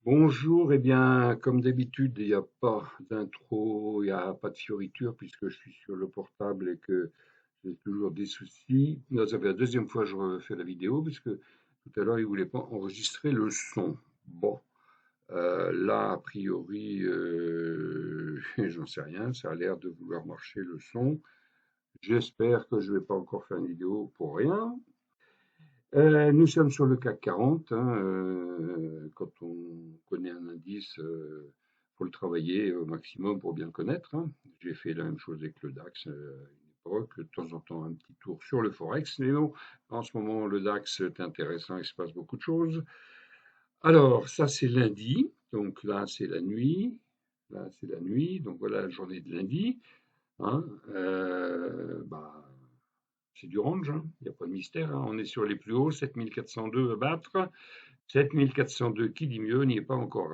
Bonjour, eh bien, comme d'habitude, il n'y a pas d'intro, il n'y a pas de fioriture puisque je suis sur le portable et que j'ai toujours des soucis. Là, ça fait la deuxième fois que je refais la vidéo puisque tout à l'heure, il ne voulait pas enregistrer le son. Bon, là, a priori, j'en sais rien, ça a l'air de vouloir marcher le son. J'espère que je ne vais pas encore faire une vidéo pour rien. Nous sommes sur le CAC 40, hein, quand on connaît un indice, faut le travailler au maximum pour bien le connaître, hein. J'ai fait la même chose avec le DAX, à une époque, de temps en temps un petit tour sur le forex, mais bon, en ce moment le DAX est intéressant, il se passe beaucoup de choses. Alors ça c'est lundi, donc là c'est la nuit, là c'est la nuit, donc voilà la journée de lundi, hein. Bah, c'est du range, hein, il n'y a pas de mystère, hein. On est sur les plus hauts, 7402 à battre. 7402, qui dit mieux, n'y est pas encore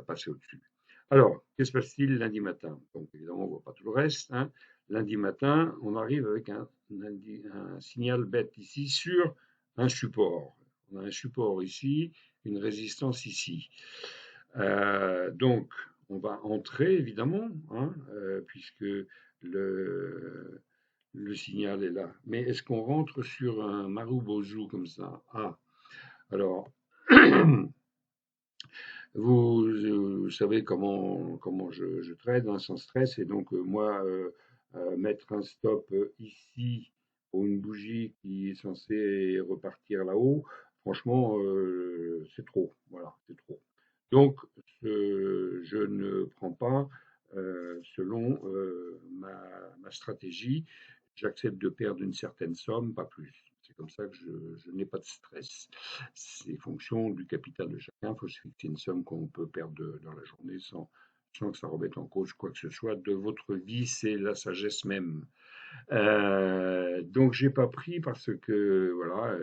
passé au-dessus. Alors, que se passe-t-il lundi matin? Donc, évidemment, on ne voit pas tout le reste, hein. Lundi matin, on arrive avec un signal bête ici sur un support. On a un support ici, une résistance ici. Donc, on va entrer, évidemment, hein, puisque le, le signal est là. Mais est-ce qu'on rentre sur un Marubozu comme ça? Ah, alors, vous savez comment je trade, hein, sans stress. Et donc, moi, mettre un stop ici pour une bougie qui est censée repartir là-haut, franchement, c'est trop. Voilà, c'est trop. Donc, je ne prends pas selon ma stratégie. J'accepte de perdre une certaine somme, pas plus. C'est comme ça que je n'ai pas de stress. C'est fonction du capital de chacun. Il faut se fixer une somme qu'on peut perdre dans la journée sans que ça remette en cause quoi que ce soit de votre vie. C'est la sagesse même. Donc, j'ai pas pris parce que, voilà,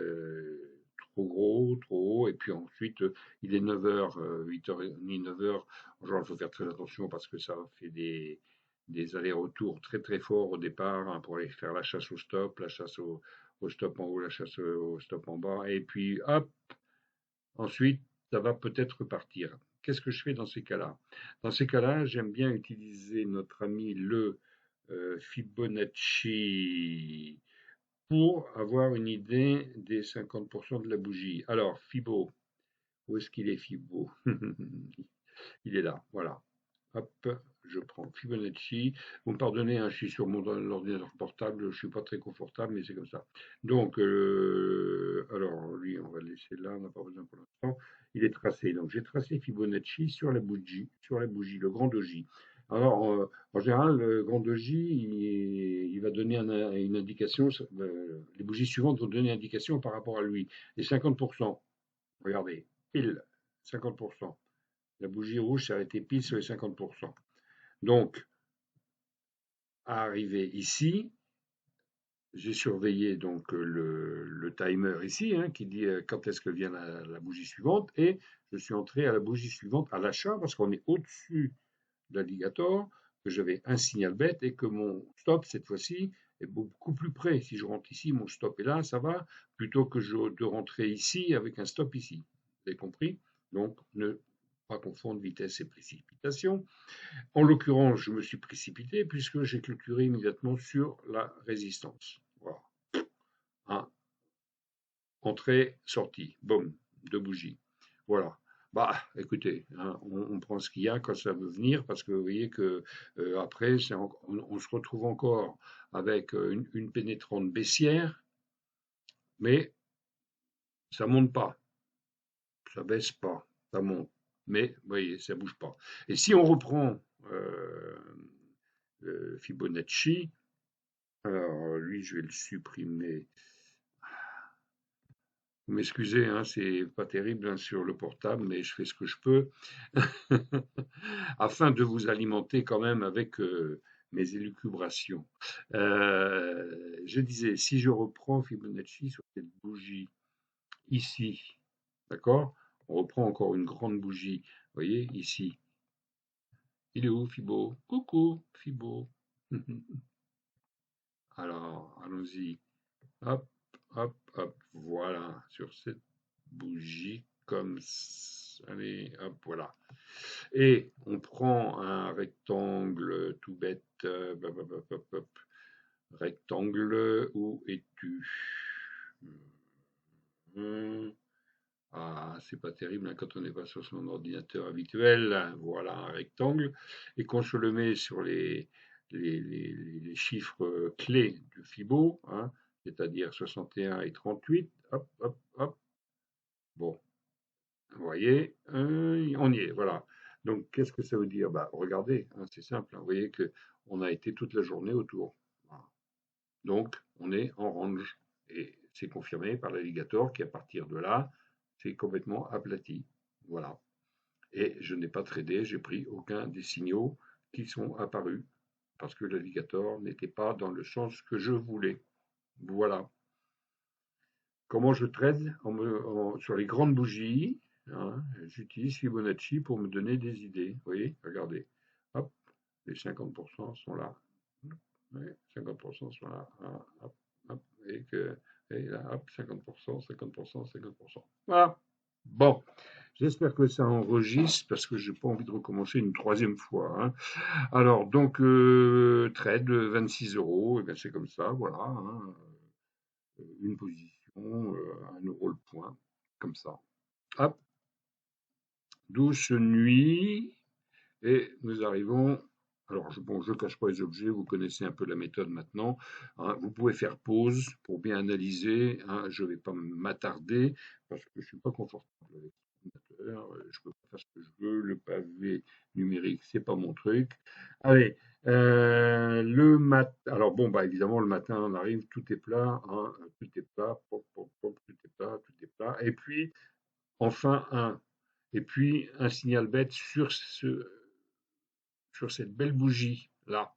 trop gros, trop haut. Et puis ensuite, il est 9h, 8h30, 9h. Genre, il faut faire très attention parce que ça fait des allers-retours très très forts au départ, hein, pour aller faire la chasse au stop, la chasse au stop en haut, la chasse au stop en bas. Et puis, hop, ensuite, ça va peut-être repartir. Qu'est-ce que je fais dans ces cas-là? Dans ces cas-là, j'aime bien utiliser notre ami le Fibonacci pour avoir une idée des 50% de la bougie. Alors, Fibo, où est-ce qu'il est Fibo? Il est là, voilà. Hop, je prends Fibonacci. Vous me pardonnez, hein, je suis sur mon ordinateur portable, je ne suis pas très confortable, mais c'est comme ça. Donc, alors lui, on va le laisser là, on n'a pas besoin pour l'instant. Il est tracé. Donc, j'ai tracé Fibonacci sur la bougie, le grand doji. Alors, en général, le grand doji, il va donner une indication. Les bougies suivantes vont donner une indication par rapport à lui. Les 50%, regardez, pile 50%. La bougie rouge s'est arrêtée pile sur les 50%. Donc, arrivé ici, j'ai surveillé donc le timer ici, hein, qui dit quand est-ce que vient la bougie suivante, et je suis entré à la bougie suivante à l'achat parce qu'on est au-dessus de l'alligator, que j'avais un signal bête et que mon stop cette fois-ci est beaucoup plus près. Si je rentre ici, mon stop est là, ça va, plutôt que de rentrer ici avec un stop ici. Vous avez compris? Donc, ne pas confondre vitesse et précipitation. En l'occurrence, je me suis précipité puisque j'ai clôturé immédiatement sur la résistance. Voilà. Hein. Entrée, sortie, boum, deux bougies. Voilà. Bah, écoutez, hein, on prend ce qu'il y a quand ça veut venir, parce que vous voyez que après, on se retrouve encore avec une pénétrante baissière, mais ça monte pas, ça baisse pas, ça monte, mais vous voyez, ça bouge pas. Et si on reprend Fibonacci, alors lui, je vais le supprimer. Vous m'excusez, hein, c'est pas terrible, hein, sur le portable, mais je fais ce que je peux afin de vous alimenter quand même avec mes élucubrations. Je disais, si je reprends Fibonacci sur cette bougie ici, d'accord? On reprend encore une grande bougie, vous voyez, ici. Il est où, Fibo? Coucou, Fibo. Alors, allons-y. Hop, hop, hop. Voilà, sur cette bougie comme plus. Allez, hop, voilà. Et on prend un rectangle tout bête. Hop, hop, hop, hop. Rectangle, où es-tu? Ah, c'est pas terrible hein, quand on n'est pas sur son ordinateur habituel. Voilà un rectangle. Et quand je le mets sur les chiffres clés du Fibo, hein, c'est-à-dire 61 et 38, hop, hop, hop. Bon, vous voyez, on y est, voilà. Donc, qu'est-ce que ça veut dire? Bah, regardez, hein, c'est simple. Hein, vous voyez que on a été toute la journée autour. Voilà. Donc, on est en range. Et c'est confirmé par l'alligator qui, à partir de là, c'est complètement aplati. Voilà. Et je n'ai pas tradé, j'ai pris aucun des signaux qui sont apparus parce que l'alligator n'était pas dans le sens que je voulais. Voilà. Comment je trade sur les grandes bougies, hein, j'utilise Fibonacci pour me donner des idées. Vous voyez, regardez. Hop, les 50% sont là. Ouais, 50% sont là. Hop, hop, et là, hop, 50%, 50%, 50%. Voilà. Bon, j'espère que ça enregistre parce que j'ai pas envie de recommencer une troisième fois. Hein. Alors, donc, trade 26 euros, et bien c'est comme ça, voilà. Hein, une position, 1 euro le point, comme ça. Hop, douce nuit, et nous arrivons. Alors, bon, je ne cache pas les objets, vous connaissez un peu la méthode maintenant. Hein, vous pouvez faire pause pour bien analyser. Hein, je ne vais pas m'attarder parce que je ne suis pas confortable avec l'ordinateur. Je peux pas faire ce que je veux. Le pavé numérique, c'est pas mon truc. Allez, le matin. Alors, bon, bah, évidemment, le matin, on arrive, tout est plat. Hein, tout est plat. Pop, pop, pop, tout est plat, tout est plat. Et puis, enfin, et puis un signal bête sur cette belle bougie là.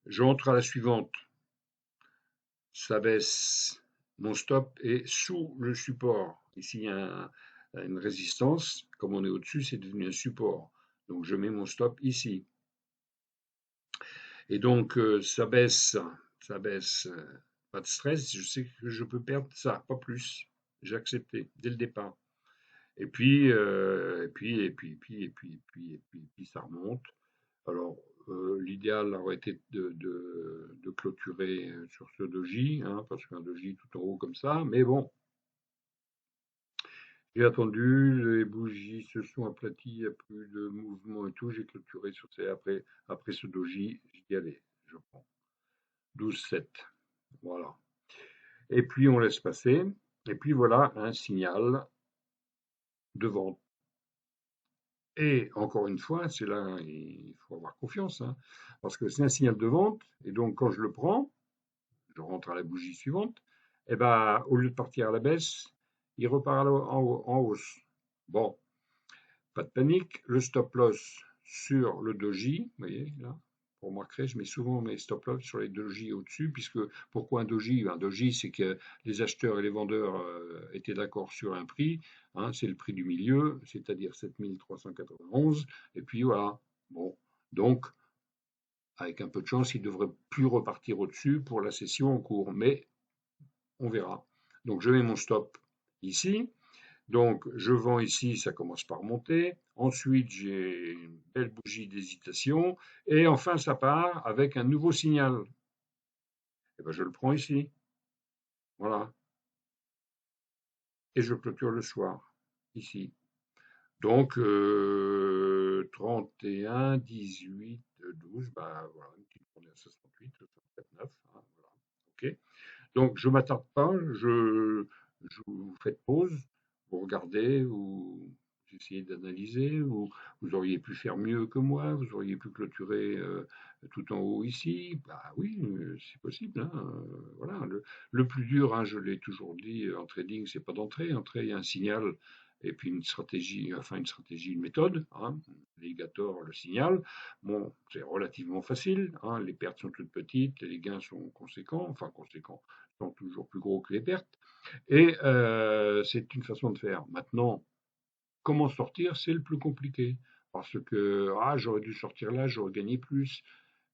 J'entre à la suivante, ça baisse, mon stop est sous le support. Ici il y a une résistance, comme on est au-dessus, c'est devenu un support. Donc je mets mon stop ici. Et donc ça baisse, pas de stress, je sais que je peux perdre ça, pas plus. J'ai accepté dès le départ. Et puis, ça remonte. Alors, l'idéal aurait été de clôturer sur ce doji, hein, parce qu'un doji tout en haut comme ça, mais bon, j'ai attendu, les bougies se sont aplaties, il n'y a plus de mouvement et tout, j'ai clôturé sur ces, après ce doji, j'y dis allez, je prends 12,7, voilà. Et puis on laisse passer, et puis voilà un signal de vente. Et encore une fois, c'est là, il faut avoir confiance, hein, parce que c'est un signal de vente, et donc quand je le prends, je rentre à la bougie suivante, et ben au lieu de partir à la baisse, il repart en hausse. Bon, pas de panique, le stop loss sur le doji, vous voyez là, pour marquer, je mets souvent mes stop loss sur les doji au-dessus, puisque pourquoi un doji? Un doji, c'est que les acheteurs et les vendeurs étaient d'accord sur un prix, hein, c'est le prix du milieu, c'est-à-dire 7391, et puis voilà. Bon, donc avec un peu de chance, il ne devrait plus repartir au-dessus pour la session en cours, mais on verra. Donc je mets mon stop ici. Donc je vends ici, ça commence par monter. Ensuite, j'ai une belle bougie d'hésitation. Et enfin, ça part avec un nouveau signal. Et ben, je le prends ici. Voilà. Et je clôture le soir, ici. Donc 31, 18, 12, ben voilà, une petite journée à 68, 69, hein, voilà. OK. Donc, je ne m'attarde pas, vous faites pause, vous regardez, vous essayez d'analyser, vous auriez pu faire mieux que moi, vous auriez pu clôturer tout en haut ici. Bah oui, c'est possible. Hein, voilà. Le plus dur, hein, je l'ai toujours dit, en trading, c'est pas d'entrer. Entrer, il y a un signal et puis une stratégie, enfin une stratégie, une méthode. Hein, l'alligator, le signal. Bon, c'est relativement facile. Hein, les pertes sont toutes petites, les gains sont conséquents, enfin conséquents sont toujours plus gros que les pertes. Et c'est une façon de faire. Maintenant, comment sortir, c'est le plus compliqué. Parce que j'aurais dû sortir là, j'aurais gagné plus.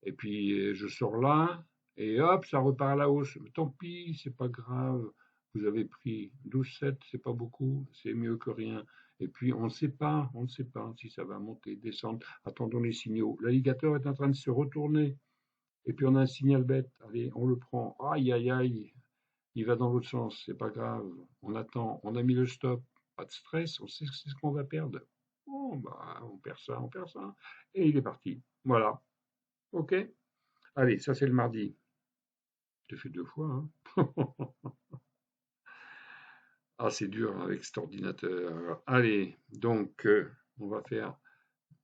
Et puis je sors là, et hop, ça repart à la hausse. Mais tant pis, c'est pas grave. vous avez pris 12,7, c'est pas beaucoup, c'est mieux que rien. Et puis on ne sait pas si ça va monter, descendre. Attendons les signaux. L'alligator est en train de se retourner. Et puis on a un signal bête. Allez, on le prend. Aïe, aïe, aïe. Il va dans l'autre sens, c'est pas grave. On attend. On a mis le stop. Pas de stress. On sait ce qu'on va perdre. Bon, bah, on perd ça, on perd ça. Et il est parti. Voilà. OK. Allez, ça c'est le mardi. Je te fais 2 fois, hein. Ah, c'est dur hein, avec cet ordinateur. Allez, donc, on va faire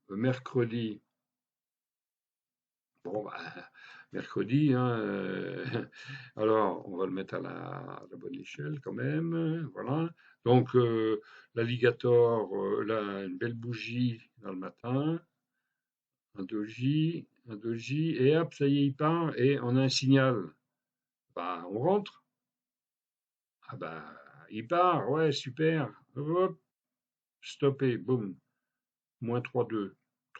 mercredi. Bon, bah, mercredi, hein, alors, on va le mettre à la bonne échelle quand même. Voilà. Donc, l'alligator, là, une belle bougie dans le matin, un doji, et hop, ça y est, il part, et on a un signal. Bah, on rentre. Ah bah, il part, ouais, super. Hop, stoppé, boum. Moins 3,2,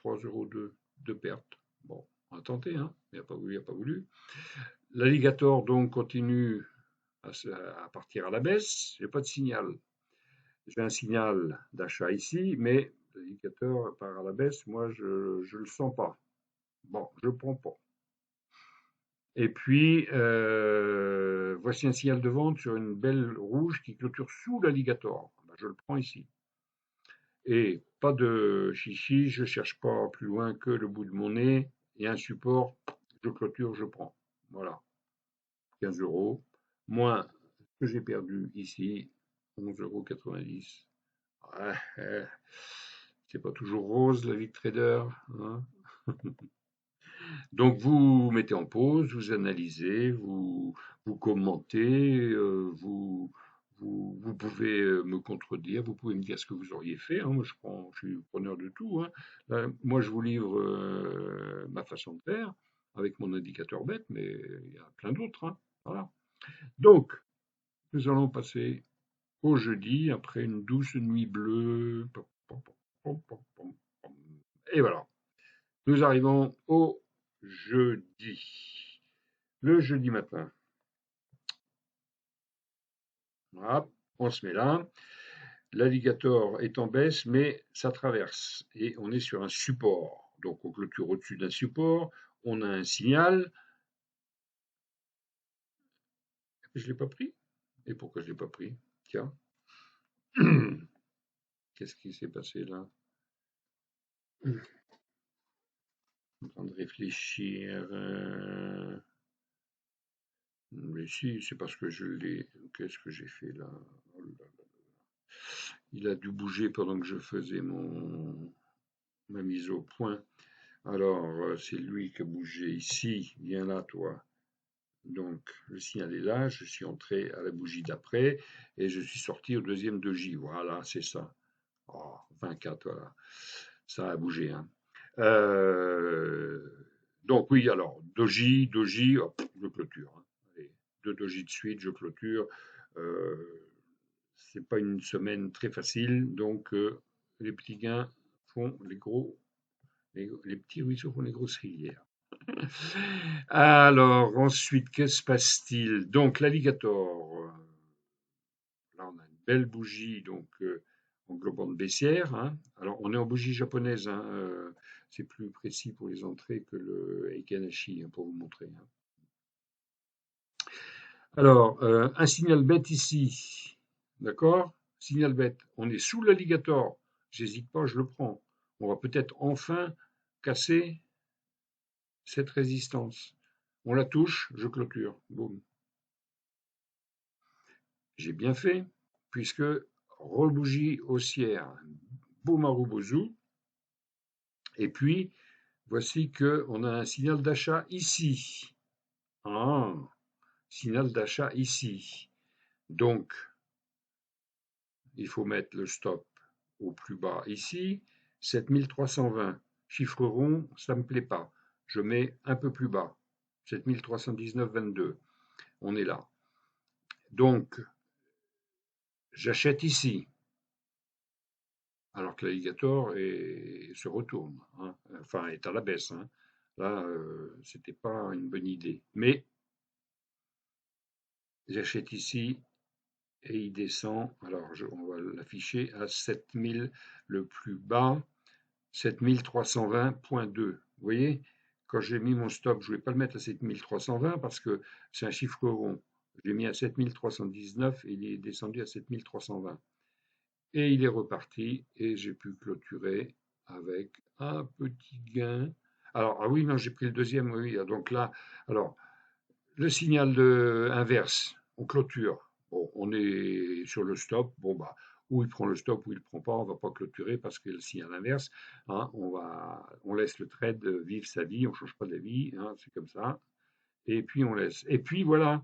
3,02 de perte. Bon, on a tenté, hein. Il n'a pas voulu, il n'a pas voulu. L'alligator donc continue à partir à la baisse. J'ai pas de signal. J'ai un signal d'achat ici, mais l'alligator part à la baisse. Moi, je ne le sens pas. Bon, je prends pas. Et puis, voici un signal de vente sur une belle rouge qui clôture sous l'alligator. Ben, je le prends ici. Et pas de chichi, je cherche pas plus loin que le bout de mon nez. Il y a un support, je clôture, je prends. Voilà, 15 euros. Moins ce que j'ai perdu ici, 11,90 €. Ouais, c'est pas toujours rose la vie de trader, hein. Donc vous mettez en pause, vous analysez, vous commentez, vous pouvez me contredire, vous pouvez me dire ce que vous auriez fait, hein. Moi je suis preneur de tout, hein. Là, moi je vous livre ma façon de faire avec mon indicateur bête, mais il y a plein d'autres, hein. Voilà. Donc nous allons passer au jeudi après une douce nuit bleue. Et voilà. Nous arrivons au jeudi. Le jeudi matin, voilà, on se met là. L'alligator est en baisse, mais ça traverse. Et on est sur un support. Donc on clôture au-dessus d'un support. On a un signal. Je ne l'ai pas pris. Et pourquoi je ne l'ai pas pris? Tiens. Qu'est-ce qui s'est passé là? Je suis en train de réfléchir. Mais si, c'est parce que je l'ai. Qu'est-ce que j'ai fait là? Oh là là. Il a dû bouger pendant que je faisais ma mise au point. Alors, c'est lui qui a bougé ici. Viens là, toi. Donc, le signal est là. Je suis entré à la bougie d'après et je suis sorti au deuxième doji. Voilà, c'est ça. Oh, 24, voilà. Ça a bougé, hein. Euh, donc, oui, alors, doji, hop, je clôture, hein. Allez, 2 doji de suite, je clôture. C'est pas une semaine très facile, donc les petits gains font les gros, les petits ruisseaux font les grosses rivières. Alors, ensuite, que se passe-t-il? Donc, l'alligator, là, on a une belle bougie, donc englobante baissière, hein. Alors, on est en bougie japonaise, hein, c'est plus précis pour les entrées que le Eikanashi, hein, pour vous montrer, hein. Alors, un signal bête ici, d'accord? Signal bête, on est sous l'alligator, j'hésite pas, je le prends. On va peut-être enfin casser cette résistance. On la touche, je clôture, boum. J'ai bien fait, puisque rebougie haussière, Bomarubozu, et puis voici qu'on a un signal d'achat ici. Ah, signal d'achat ici. Donc, il faut mettre le stop au plus bas ici, 7320. Chiffre rond, ça ne me plaît pas. Je mets un peu plus bas, 7319,22. On est là. Donc, j'achète ici, alors que l'alligator se retourne, hein, enfin est à la baisse, hein. Là, c'était pas une bonne idée. Mais j'achète ici et il descend, alors on va l'afficher à 7000, le plus bas, 7320,2. Vous voyez, quand j'ai mis mon stop, je ne vais pas le mettre à 7320 parce que c'est un chiffre rond. Je l'ai mis à 7319 et il est descendu à 7320. Et il est reparti et j'ai pu clôturer avec un petit gain. Alors, ah oui, non, j'ai pris le deuxième, oui. Donc là, alors, le signal inverse, on clôture. Bon, on est sur le stop. Bon, bah, ou il prend le stop ou il ne le prend pas. On ne va pas clôturer parce que le signal inverse, hein, on laisse le trade vivre sa vie. On ne change pas d'avis. Hein, c'est comme ça. Et puis, on laisse. Et puis, voilà.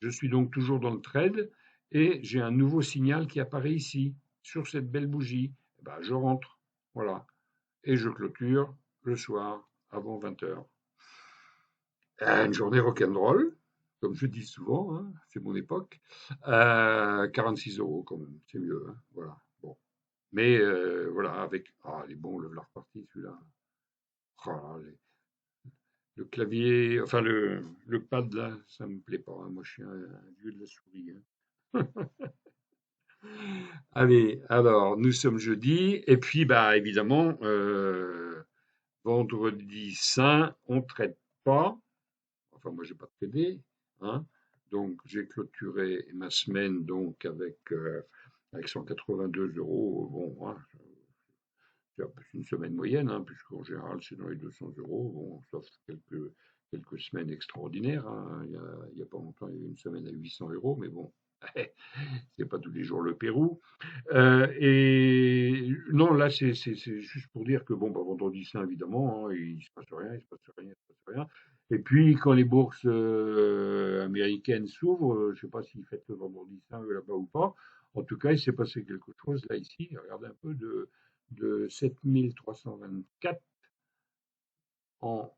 Je suis donc toujours dans le trade et j'ai un nouveau signal qui apparaît ici, sur cette belle bougie. Eh ben, je rentre. Voilà. Et je clôture le soir avant 20 heures. Une journée rock'n'roll, comme je dis souvent, hein, c'est mon époque. 46 € quand même, c'est mieux. Hein, voilà. Bon. Mais voilà, avec. Ah, les bons, le voilà reparti celui-là. Ah, le clavier, enfin le pad là, ça me plaît pas. Hein. Moi, je suis un vieux de la souris. Hein. Allez, alors, nous sommes jeudi. Et puis, bah, évidemment, vendredi saint, on ne traite pas. Enfin, moi, j'ai pas tradé, hein. Donc, j'ai clôturé ma semaine donc avec 182 €. Bon, hein, c'est une semaine moyenne, hein, puisqu'en général, c'est dans les 200 €. Bon, sauf quelques semaines extraordinaires. Hein. Il y a pas longtemps, il y a eu une semaine à 800 €, mais bon, c'est pas tous les jours le Pérou. Et non, là, c'est juste pour dire que bon, bah, vendredi saint, évidemment, hein, il se passe rien, il se passe rien, il se passe rien. Et puis, quand les bourses américaines s'ouvrent, je sais pas s'ils fêtent le vendredi saint là-bas ou pas. En tout cas, il s'est passé quelque chose là, ici. Regardez un peu de 7324 en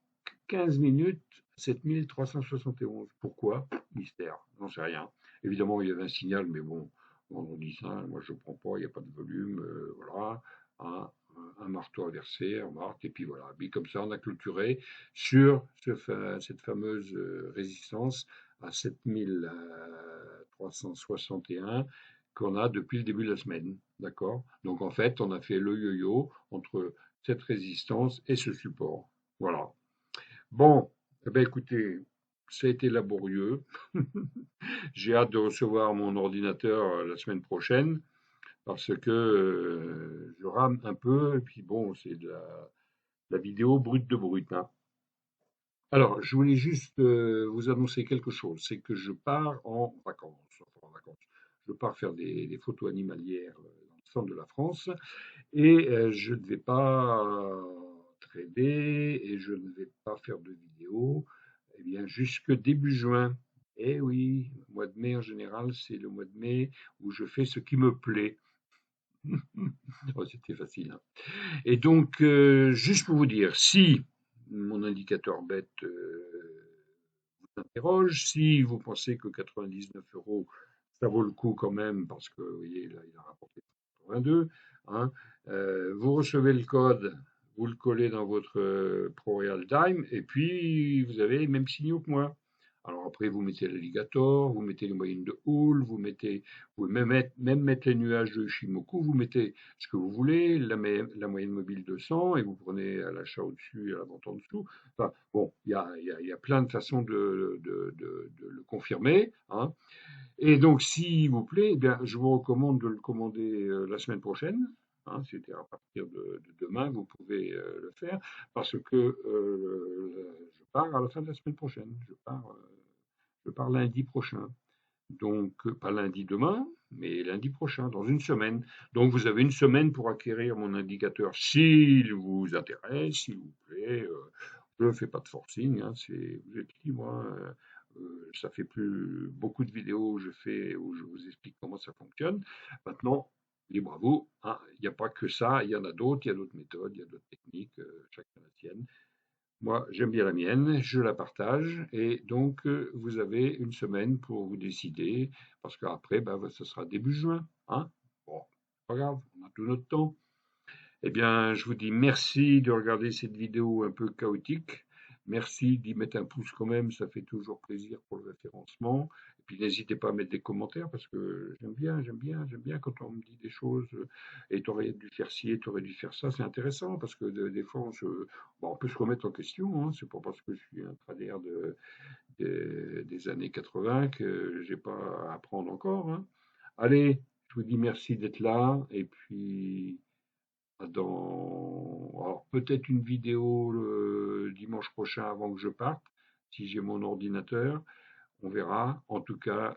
15 minutes, 7371. Pourquoi? Mystère, j'en sais rien. Évidemment, il y avait un signal, mais bon, vendredi saint, moi je ne prends pas, il n'y a pas de volume, voilà. Un, un marteau inversé, un marque, et puis voilà. Et comme ça, on a clôturé sur cette fameuse résistance à 7361 qu'on a depuis le début de la semaine. D'accord? Donc en fait, on a fait le yo-yo entre cette résistance et ce support. Voilà. Bon, eh ben écoutez, ça a été laborieux. J'ai hâte de recevoir mon ordinateur la semaine prochaine parce que je rame un peu et puis bon, c'est de la vidéo brute de brute. Hein. Alors, je voulais juste vous annoncer quelque chose, c'est que je pars en vacances. Enfin, en vacances. Je pars faire des photos animalières dans le centre de la France et je ne vais pas trader et je ne vais pas faire de vidéos, eh bien, jusque début juin. Eh oui, le mois de mai en général, c'est le mois de mai où je fais ce qui me plaît. Oh, c'était facile. Hein. Et donc, juste pour vous dire, si mon indicateur bête vous interroge, si vous pensez que 99 €, ça vaut le coup quand même, parce que vous voyez, là, il a rapporté 82, hein, vous recevez le code, vous le collez dans votre ProReal Time, et puis vous avez les mêmes signaux que moi. Alors après, vous mettez l'alligator, vous mettez les moyennes de Hull, vous pouvez même mettre les nuages de Shimoku, vous mettez ce que vous voulez, la moyenne mobile de 100, et vous prenez à l'achat au-dessus et à la vente en dessous. Enfin, bon, il y a plein de façons de le confirmer. Hein. Et donc, s'il vous plaît, eh bien, je vous recommande de le commander la semaine prochaine. Hein, c'était à partir de demain, vous pouvez le faire, parce que je pars à la fin de la semaine prochaine. Je pars lundi prochain. Donc, pas lundi demain, mais lundi prochain, dans une semaine. Donc, vous avez une semaine pour acquérir mon indicateur s'il vous intéresse, s'il vous plaît. Je ne fais pas de forcing, hein, vous êtes libre. Hein, ça fait plus beaucoup de vidéos où je vous explique comment ça fonctionne. Maintenant, libre à vous. Hein, il n'y a pas que ça, il y en a d'autres, il y a d'autres méthodes, il y a d'autres techniques, chacun la sienne. Moi, j'aime bien la mienne, je la partage et donc vous avez une semaine pour vous décider parce qu'après, bah, ce sera début juin. Hein bon, pas grave, on a tout notre temps. Eh bien, je vous dis merci de regarder cette vidéo un peu chaotique. Merci d'y mettre un pouce quand même, ça fait toujours plaisir pour le référencement. Puis n'hésitez pas à mettre des commentaires parce que j'aime bien quand on me dit des choses. Et tu aurais dû faire ci, tu aurais dû faire ça. C'est intéressant parce que des fois, bon, on peut se remettre en question. Hein. C'est pas parce que je suis un trader des années 80 que j'ai pas à apprendre encore. Hein. Allez, je vous dis merci d'être là. Et puis, alors, peut-être une vidéo le dimanche prochain avant que je parte, si j'ai mon ordinateur. On verra. En tout cas,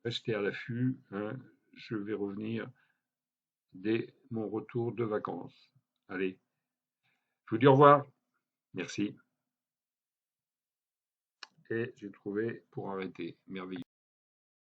restez à l'affût. Hein. Je vais revenir dès mon retour de vacances. Allez, je vous dis au revoir. Merci. Et j'ai trouvé pour arrêter. Merveilleux.